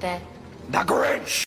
때. The Grinch!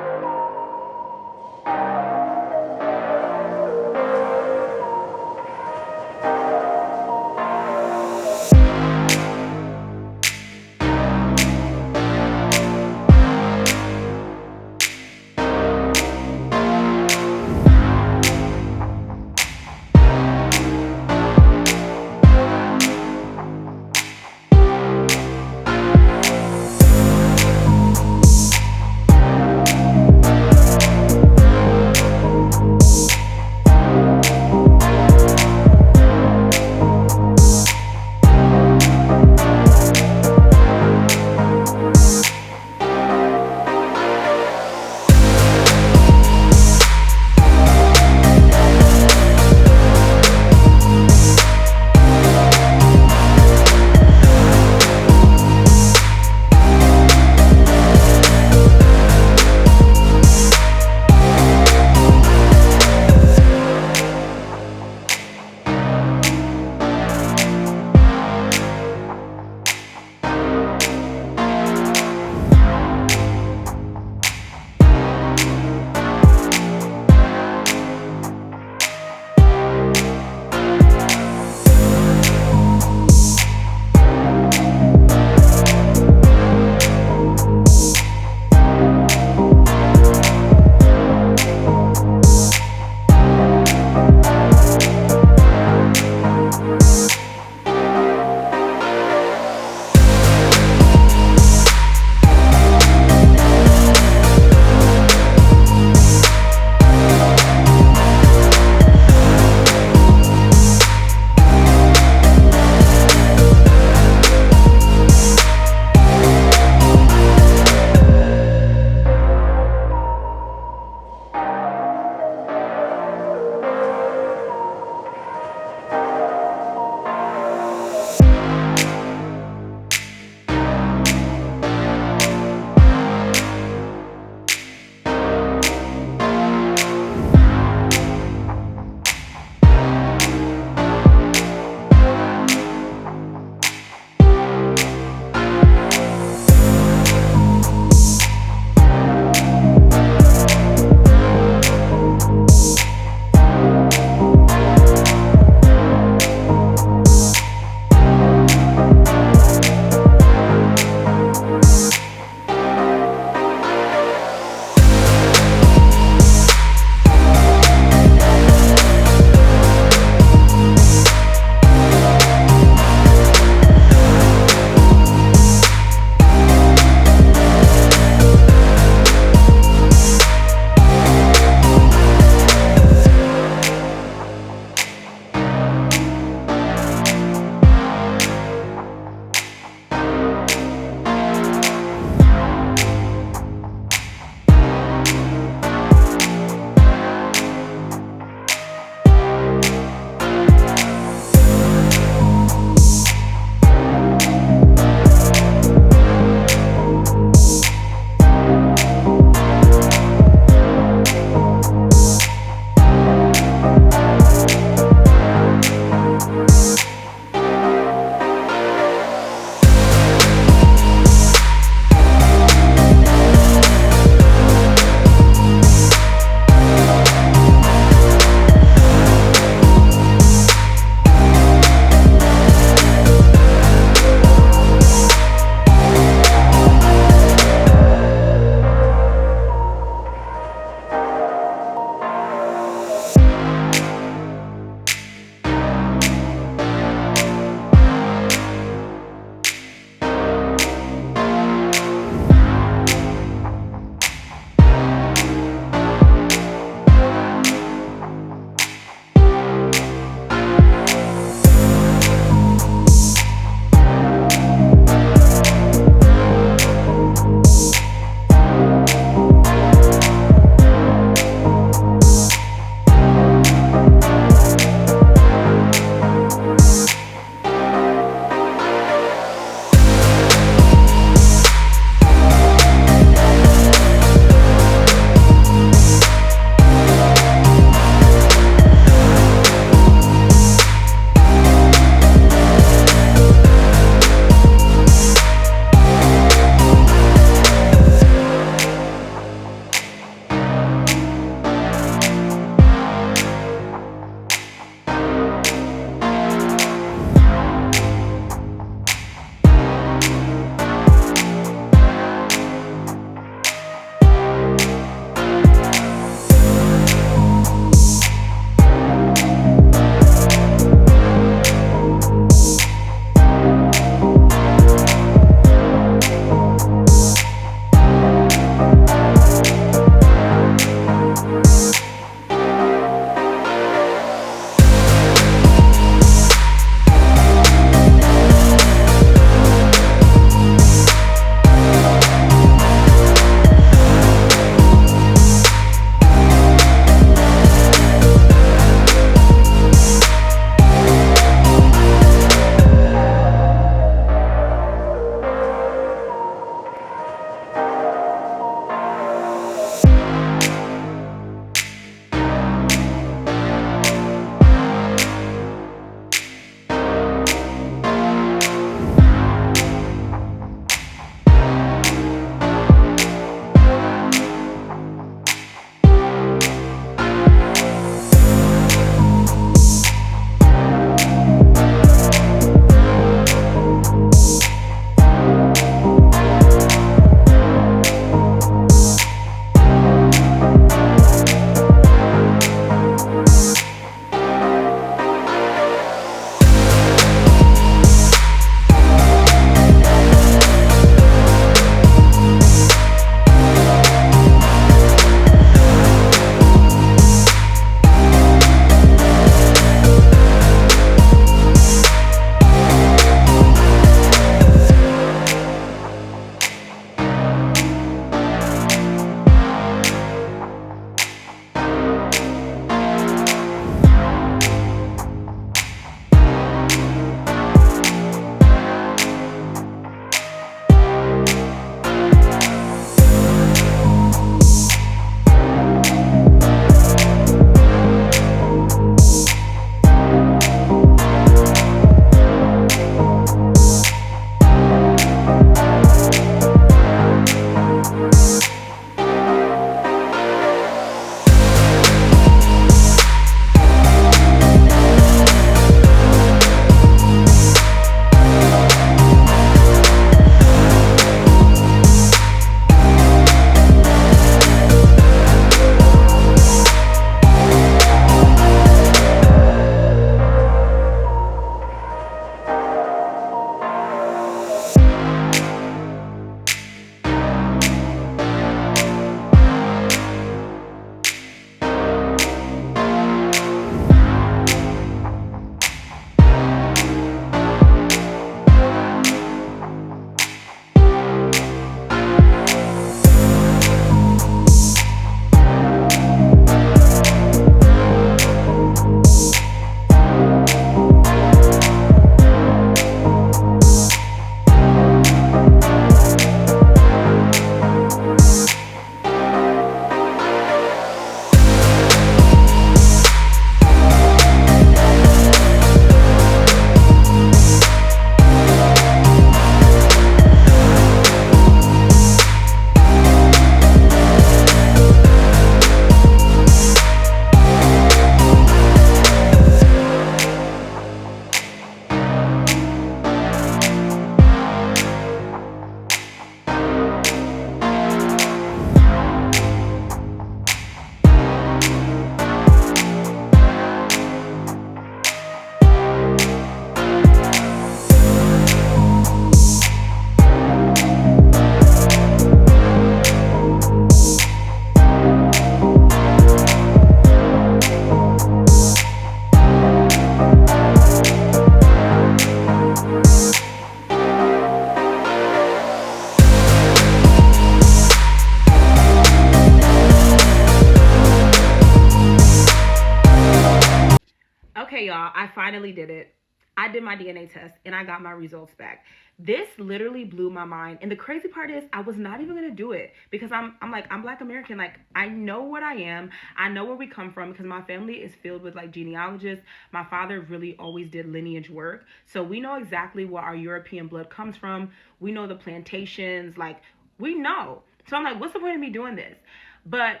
finally did it. I did my DNA test and I got my results back. This literally blew my mind. And the crazy part is I was not even going to do it because I'm like, I'm Black American. Like, I know what I am. I know where we come from because my family is filled with like genealogists. My father really always did lineage work. So we know exactly where our European blood comes from. We know the plantations. Like, we know. So I'm like, what's the point of me doing this? But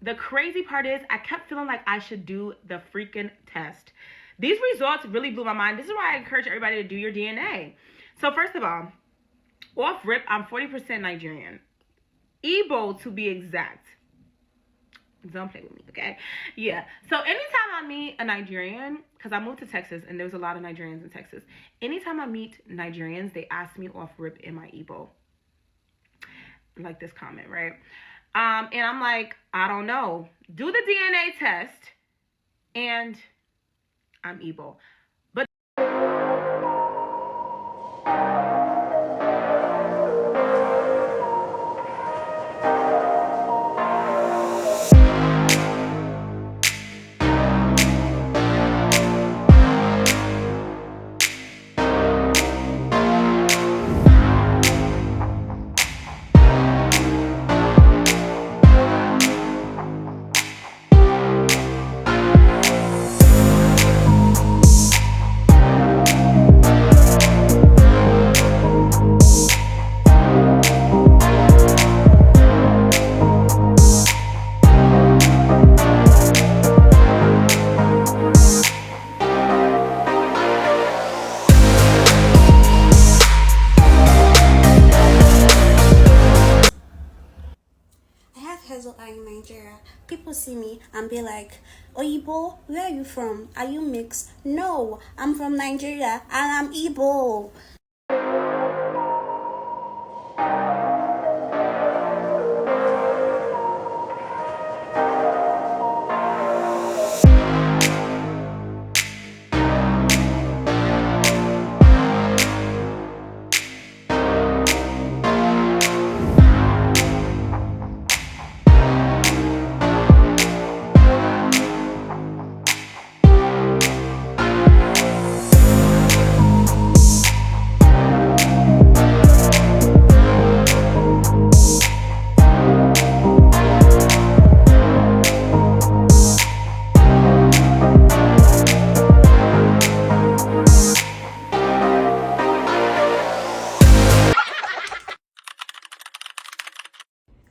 the crazy part is I kept feeling like I should do the freaking test. These results really blew my mind. This is why I encourage everybody to do your DNA. So first of all, off rip, I'm 40% Nigerian. Igbo to be exact. Don't play with me, okay? Yeah. So anytime I meet a Nigerian, because I moved to Texas and there's a lot of Nigerians in Texas. Anytime I meet Nigerians, they ask me off rip, am I Igbo? Like this comment, right? And I'm like, I don't know. Do the DNA test and I'm Igbo. But in Nigeria, people see me and be like, Oyibo, where are you from? Are you mixed? No, I'm from Nigeria and I'm Igbo.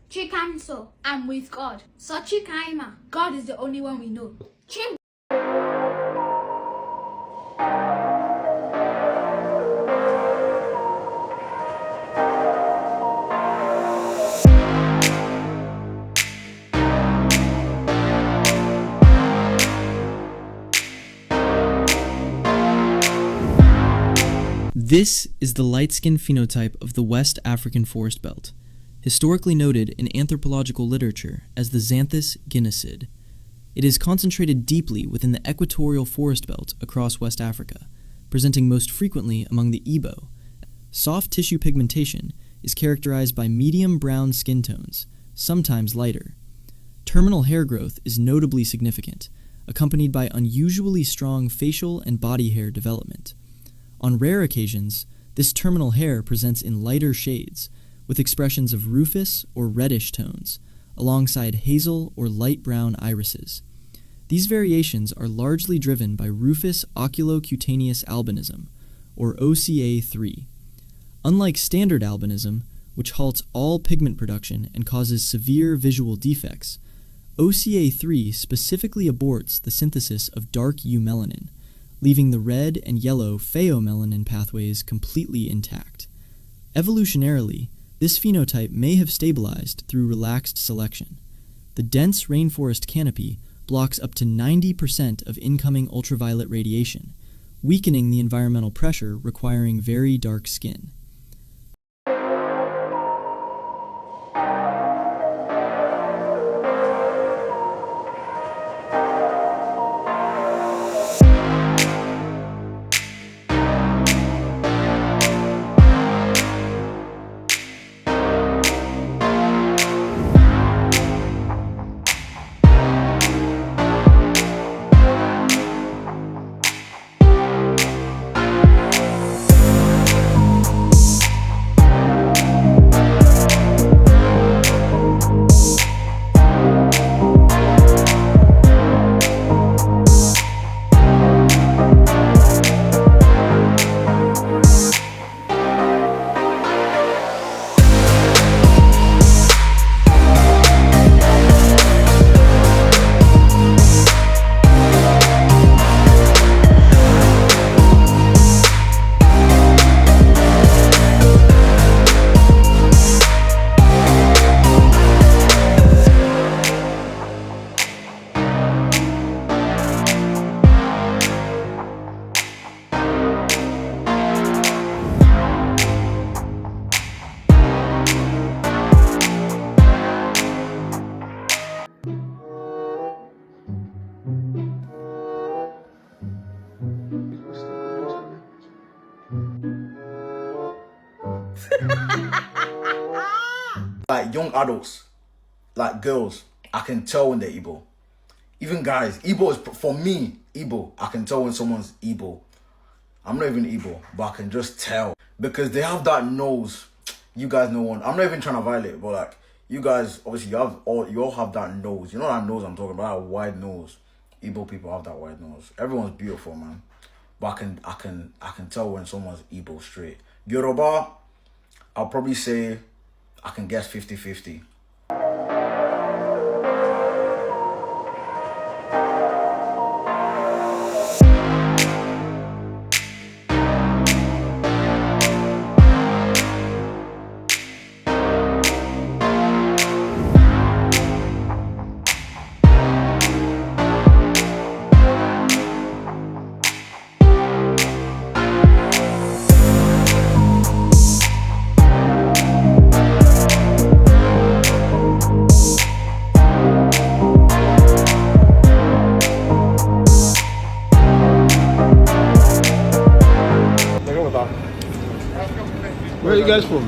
Chikamso, I'm with God. So Chikaima, God is the only one we know. Chim. This is the light-skin phenotype of the West African forest belt, historically noted in anthropological literature as the Xanthus guineacid. It is concentrated deeply within the equatorial forest belt across West Africa, presenting most frequently among the Igbo. Soft tissue pigmentation is characterized by medium brown skin tones, sometimes lighter. Terminal hair growth is notably significant, accompanied by unusually strong facial and body hair development. On rare occasions, this terminal hair presents in lighter shades, with expressions of rufous or reddish tones, alongside hazel or light brown irises. These variations are largely driven by rufous oculocutaneous albinism, or OCA3. Unlike standard albinism, which halts all pigment production and causes severe visual defects, OCA3 specifically aborts the synthesis of dark eumelanin, leaving the red and yellow pheomelanin pathways completely intact. Evolutionarily, this phenotype may have stabilized through relaxed selection. The dense rainforest canopy blocks up to 90% of incoming ultraviolet radiation, weakening the environmental pressure requiring very dark skin. Like young adults, like girls, I can tell when they're Igbo. Even guys, Igbo is, for me, Igbo, I can tell when someone's Igbo. I'm not even Igbo, but I can just tell. Because they have that nose. You guys know one. I'm not even trying to violate, but like, you guys, obviously, you all have that nose. You know that nose I'm talking about, that wide nose. Igbo people have that wide nose. Everyone's beautiful, man. But I can tell when someone's Igbo straight. Yoruba, I'll probably say, I can guess 50-50. Where are you guys from?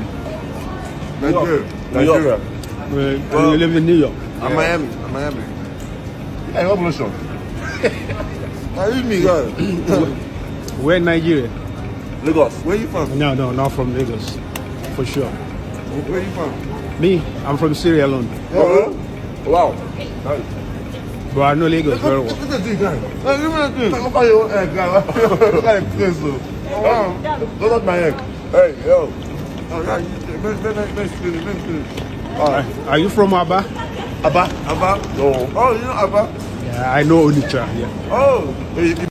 Nigeria. You live in New York? I'm Miami. Hey, what position? Now you me, guys. Where in Nigeria? Lagos. Where you from? No, not from Lagos, for sure. Where you from? Me, I'm from Sierra Leone. Oh, wow. But I know Lagos very well. Look at this guy. Look at this. Look at your egg, guy. Look at this. Don't touch my egg. Hey, yo. Are you from Aba? Abba? No. Oh, you know Abba? Yeah, I know Onitsha. Yeah. Oh.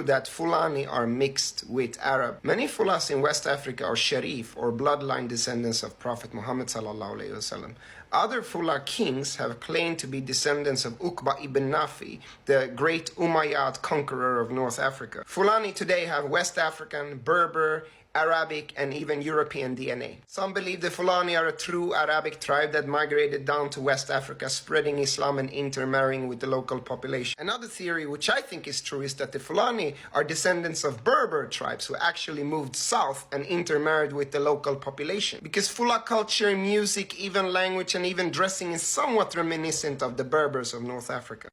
That Fulani are mixed with Arab. Many Fulas in West Africa are Sharif or bloodline descendants of Prophet Muhammad sallallahu alaihi wasallam. Other Fula kings have claimed to be descendants of Uqba ibn Nafi, the great Umayyad conqueror of North Africa. Fulani today have West African, Berber, Arabic, and even European DNA. Some believe the Fulani are a true Arabic tribe that migrated down to West Africa, spreading Islam and intermarrying with the local population. Another theory, which I think is true, is that the Fulani are descendants of Berber tribes who actually moved south and intermarried with the local population. Because Fula culture, music, even language, and even dressing is somewhat reminiscent of the Berbers of North Africa.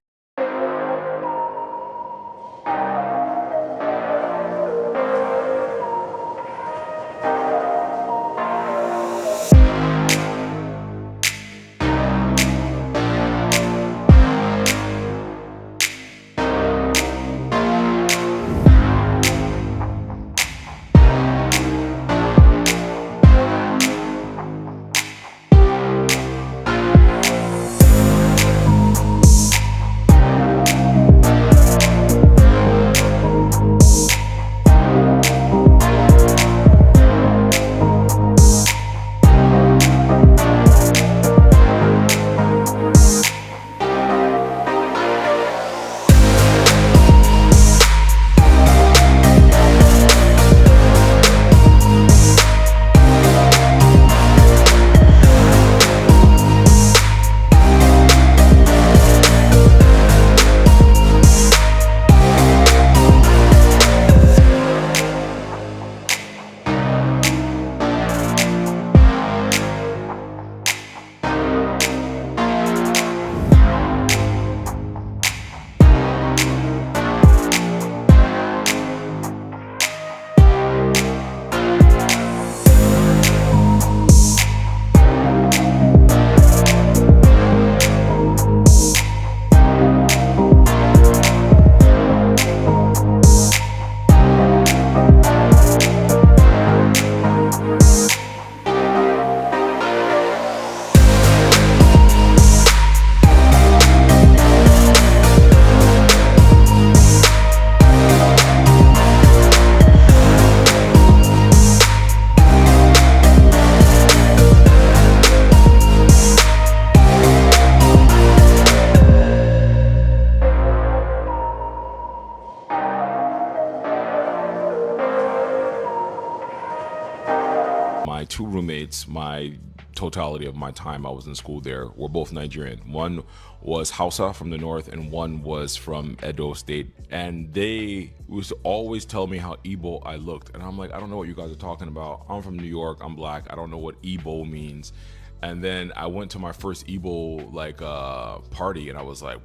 two roommates, my totality of my time I was in school there, were both Nigerian. One was Hausa from the north and one was from Edo State. And they used to always tell me how Igbo I looked. And I'm like, I don't know what you guys are talking about. I'm from New York, I'm black, I don't know what Igbo means. And then I went to my first Igbo party and I was like,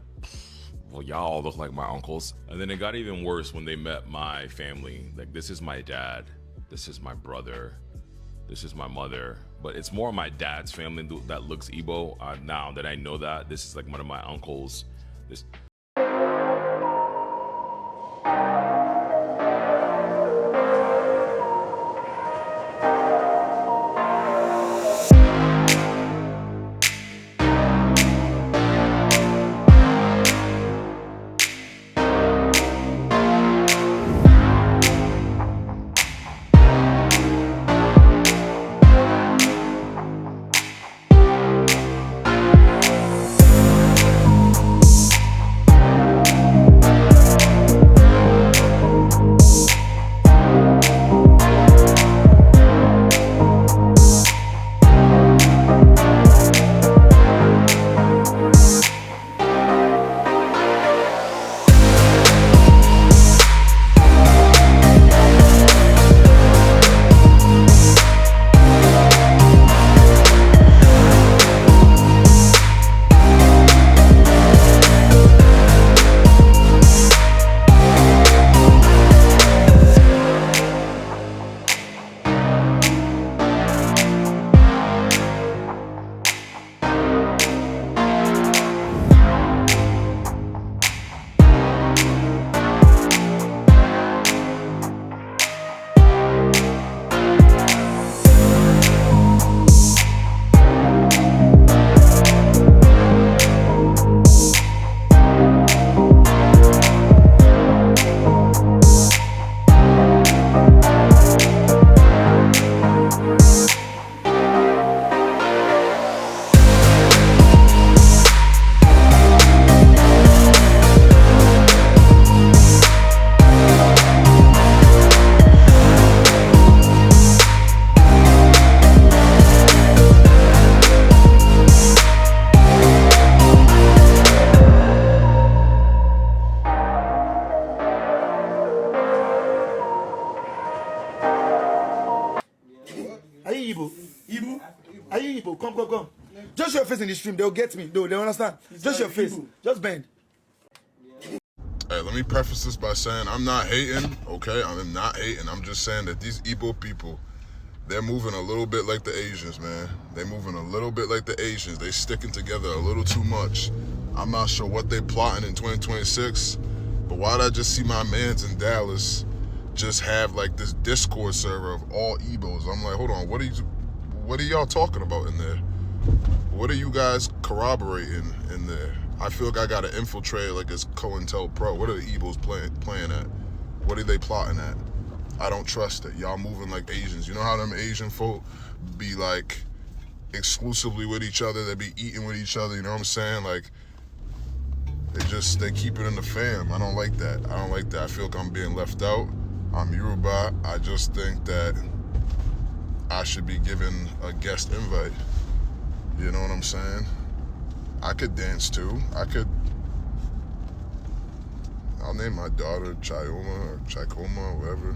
well, y'all look like my uncles. And then it got even worse when they met my family. Like, this is my dad, this is my brother, this is my mother. But it's more my dad's family that looks Igbo. Now that I know that, this is like one of my uncles. Are you Igbo? Igbo? Are you Igbo? Come. Just your face in the stream. They'll get me. They'll understand. Just your face. Just bend. Hey, let me preface this by saying I'm not hating, okay? I'm not hating. I'm just saying that these Igbo people, they're moving a little bit like the Asians, man. They're moving a little bit like the Asians. They sticking together a little too much. I'm not sure what they plotting in 2026, but why'd I just see my mans in Dallas just have like this Discord server of all Igbos? I'm like, hold on, what are y'all talking about in there? What are you guys corroborating in there? I feel like I gotta infiltrate like it's COINTELPRO. What are the Igbos playing at? What are they plotting at? I don't trust it. Y'all moving like Asians. You know how them Asian folk be like exclusively with each other? They be eating with each other, you know what I'm saying? Like, they keep it in the fam. I don't like that. I feel like I'm being left out. I'm Yoruba. I just think that I should be given a guest invite. You know what I'm saying? I could dance too. I'll name my daughter Chioma or Chikoma or whatever.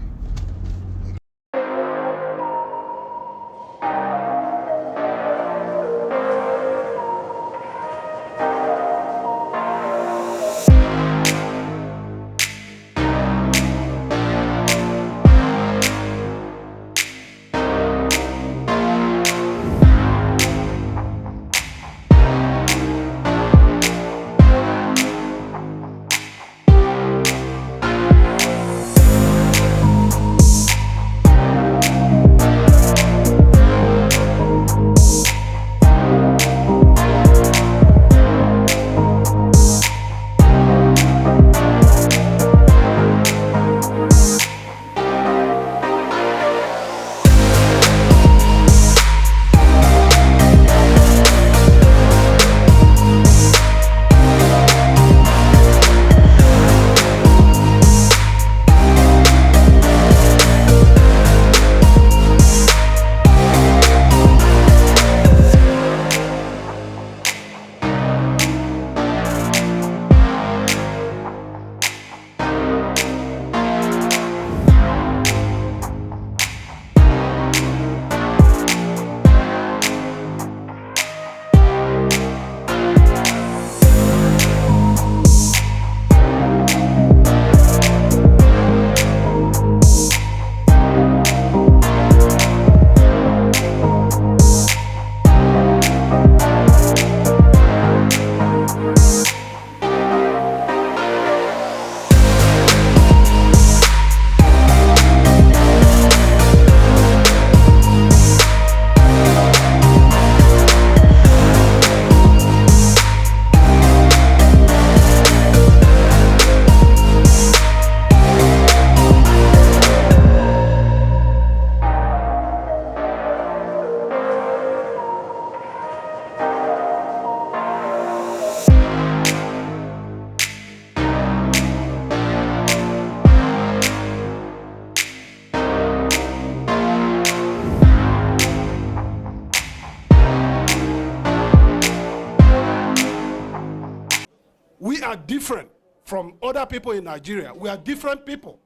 different from other people in Nigeria. We are different people.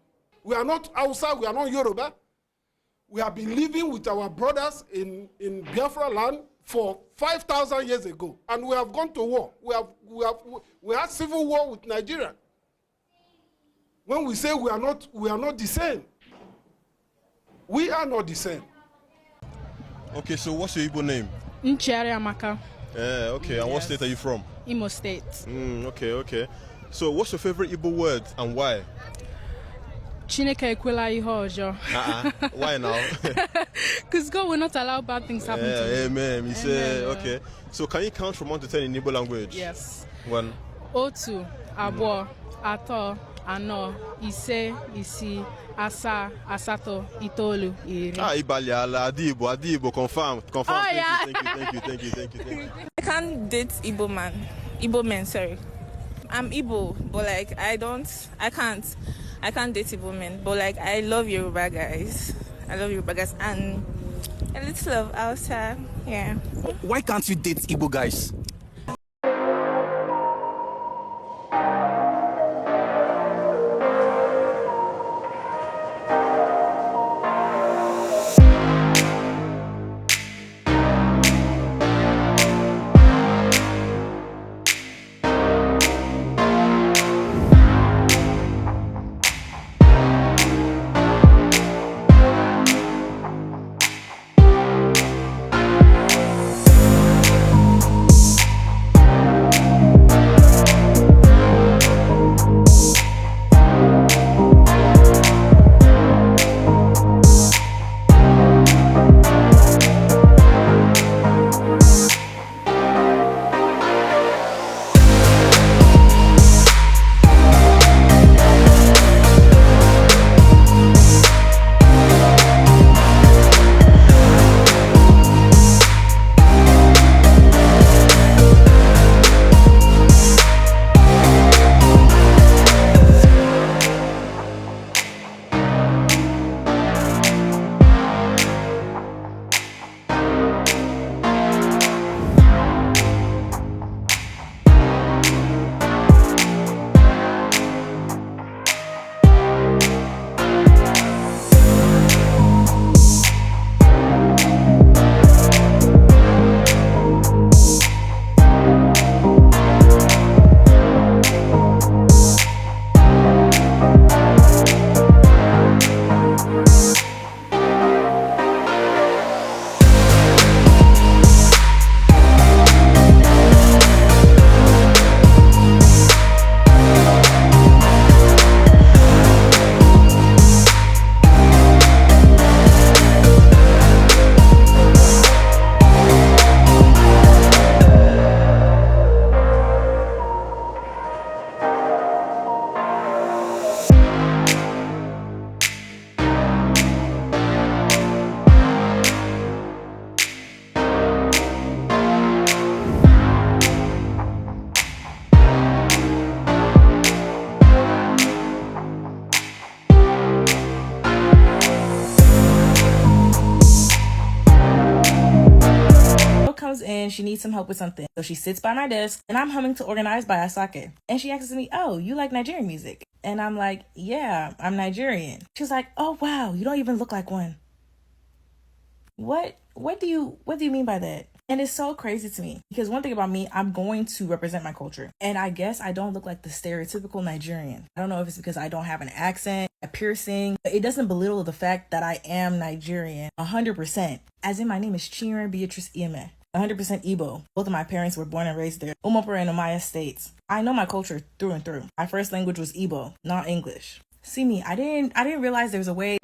We are not Hausa, we are not Yoruba. We have been living with our brothers in Biafra land for 5,000 years ago, and we have gone to war. We had civil war with Nigeria. When we say we are not the same. We are not the same. Okay, so what's your Igbo name? Nchiari Amaka. Okay, and what state are you from? Imo State. Okay. So what's your favorite Igbo word and why? Chineke ekwela ihe ọjọọ. Why now? Because God will not allow bad things happen to you. Amen. You say, okay. So can you count from 1 to 10 in Igbo language? Yes. 1. Otu, abụọ, atọ, anọ, ise, isii, asaa, asatọ, itoolu, iri. Ibaliala, Adibo, confirm. Oh, yeah. Thank you. I can't date Igbo men, sorry. I'm Igbo, but like I can't date Igbo men, but like I love Yoruba guys. and a little of Hausa, yeah. Why can't you date Igbo guys? And she needs some help with something. So she sits by my desk and I'm humming to Organized by Asake. And she asks me, "Oh, you like Nigerian music?" And I'm like, "Yeah, I'm Nigerian." She's like, "Oh wow, you don't even look like one." What do you mean by that? And it's so crazy to me because one thing about me, I'm going to represent my culture. And I guess I don't look like the stereotypical Nigerian. I don't know if it's because I don't have an accent, a piercing, but it doesn't belittle the fact that I am Nigerian 100%. As in, my name is Chinwe Beatrice Ime. 100% Igbo. Both of my parents were born and raised there. Umopere and Omaya states. I know my culture through and through. My first language was Igbo, not English. See me, I didn't realize there was a way